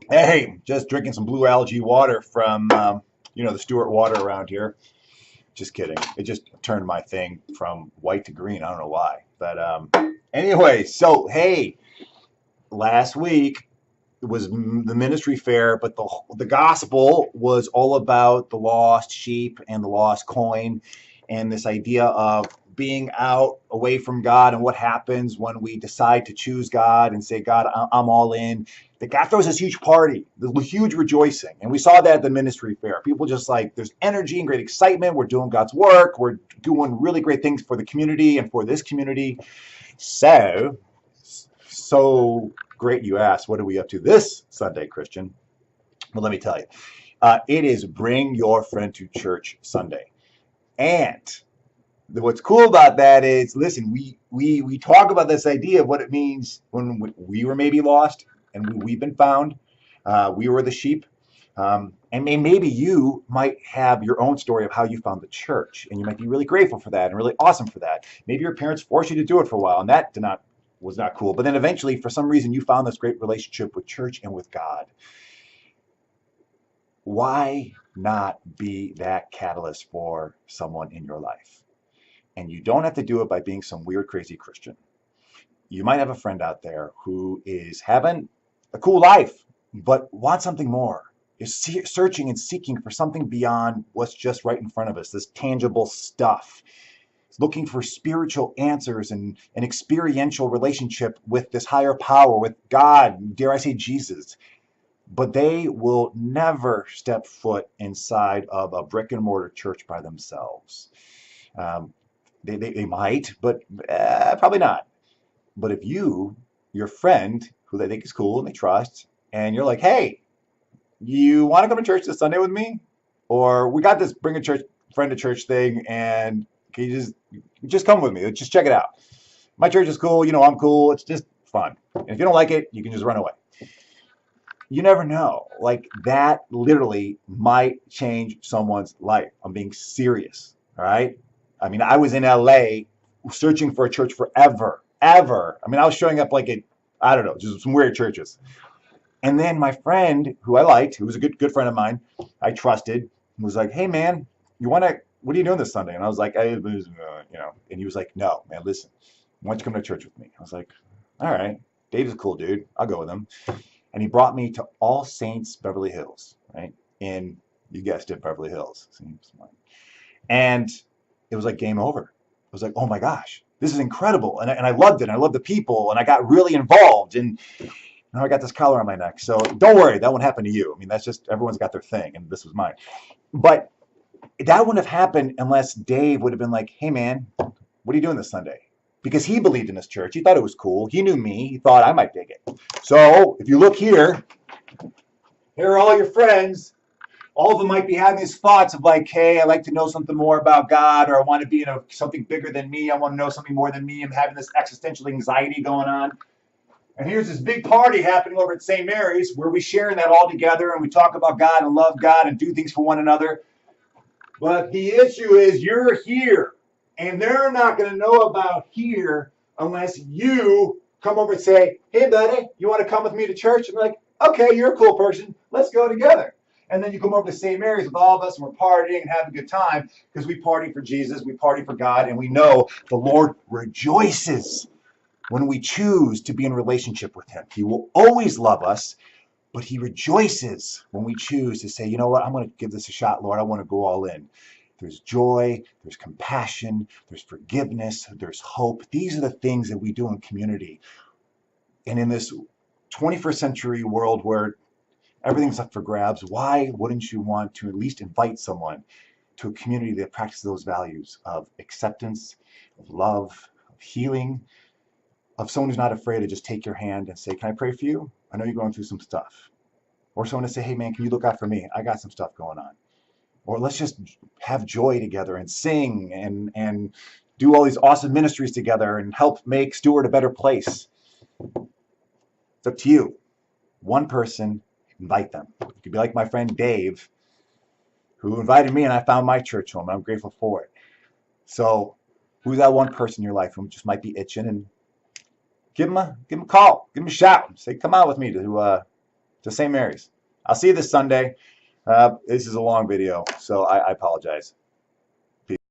Hey, just drinking some blue algae water from, the Stuart water around here. Just kidding. It just turned my thing from white to green. I don't know why. But anyway, so hey, last week was the ministry fair, but the gospel was all about the lost sheep and the lost coin, and this idea of being out away from God and what happens when we decide to choose God and say, God, I'm all in. That God throws this huge party, the huge rejoicing. And we saw that at the ministry fair. People just like, there's energy and great excitement. We're doing God's work. We're doing really great things for the community and for this community. So great you asked, what are we up to this Sunday, Christian? Well, let me tell you. It is Bring Your Friend to Church Sunday. And what's cool about that is, listen, we talk about this idea of what it means when we were maybe lost and we've been found. We were the sheep. And maybe you might have your own story of how you found the church, and you might be really grateful for that and really awesome for that. Maybe your parents forced you to do it for a while, and that was not cool. But then eventually, for some reason, you found this great relationship with church and with God. Why not be that catalyst for someone in your life? And you don't have to do it by being some weird, crazy Christian. You might have a friend out there who is having a cool life, but wants something more. Is searching and seeking for something beyond what's just right in front of us, this tangible stuff. It's looking for spiritual answers and an experiential relationship with this higher power, with God, dare I say Jesus. But they will never step foot inside of a brick and mortar church by themselves. They might, but probably not. But if your friend, who they think is cool and they trust, and you're like, hey, you want to come to church this Sunday with me? Or we got this bring a church friend to church thing, and can you just come with me? Just check it out. My church is cool. I'm cool. It's just fun. And if you don't like it, you can just run away. You never know. Like that literally might change someone's life. I'm being serious. All right. I mean, I was in LA searching for a church forever, ever. I mean, I was showing up like I don't know, just some weird churches. And then my friend, who I liked, who was a good friend of mine, I trusted, was like, "Hey, man, what are you doing this Sunday?" And I was like, And he was like, "No, man, listen, why don't you come to church with me?" I was like, "All right, Dave's a cool dude. I'll go with him." And he brought me to All Saints, Beverly Hills, right? You guessed it, Beverly Hills. And it was like game over. I was like, "Oh my gosh, this is incredible." And I loved it. And I loved the people. And I got really involved. And now I got this collar on my neck. So don't worry, that won't happen to you. I mean, that's just, everyone's got their thing, and this was mine. But that wouldn't have happened unless Dave would have been like, "Hey, man, what are you doing this Sunday?" Because he believed in this church. He thought it was cool. He knew me. He thought I might dig it. So if you look here are all your friends. All of them might be having these thoughts of like, hey, I'd like to know something more about God, or I want to be in something bigger than me. I want to know something more than me. I'm having this existential anxiety going on. And here's this big party happening over at St. Mary's where we share in that all together and we talk about God and love God and do things for one another. But the issue is you're here, and they're not going to know about here unless you come over and say, "Hey, buddy, you want to come with me to church?" And they're like, "Okay, you're a cool person. Let's go together." And then you come over to St. Mary's with all of us, and we're partying and having a good time because we party for Jesus, we party for God, and we know the Lord rejoices when we choose to be in relationship with him. He will always love us, but he rejoices when we choose to say, "You know what, I'm going to give this a shot, Lord. I want to go all in." There's joy, there's compassion, there's forgiveness, there's hope. These are the things that we do in community. And in this 21st century world where everything's up for grabs, why wouldn't you want to at least invite someone to a community that practices those values of acceptance, of love, of healing, of someone who's not afraid to just take your hand and say, "Can I pray for you? I know you're going through some stuff." Or someone to say, "Hey, man, can you look out for me? I got some stuff going on." Or let's just have joy together and sing and do all these awesome ministries together and help make Stuart a better place. It's up to you. One person, invite them. You could be like my friend Dave, who invited me, and I found my church home, and I'm grateful for it. So who's that one person in your life who just might be itching? And give him a call, give him a shout, say, "Come out with me to to St. Mary's. I'll see you this Sunday. This is a long video, so I apologize.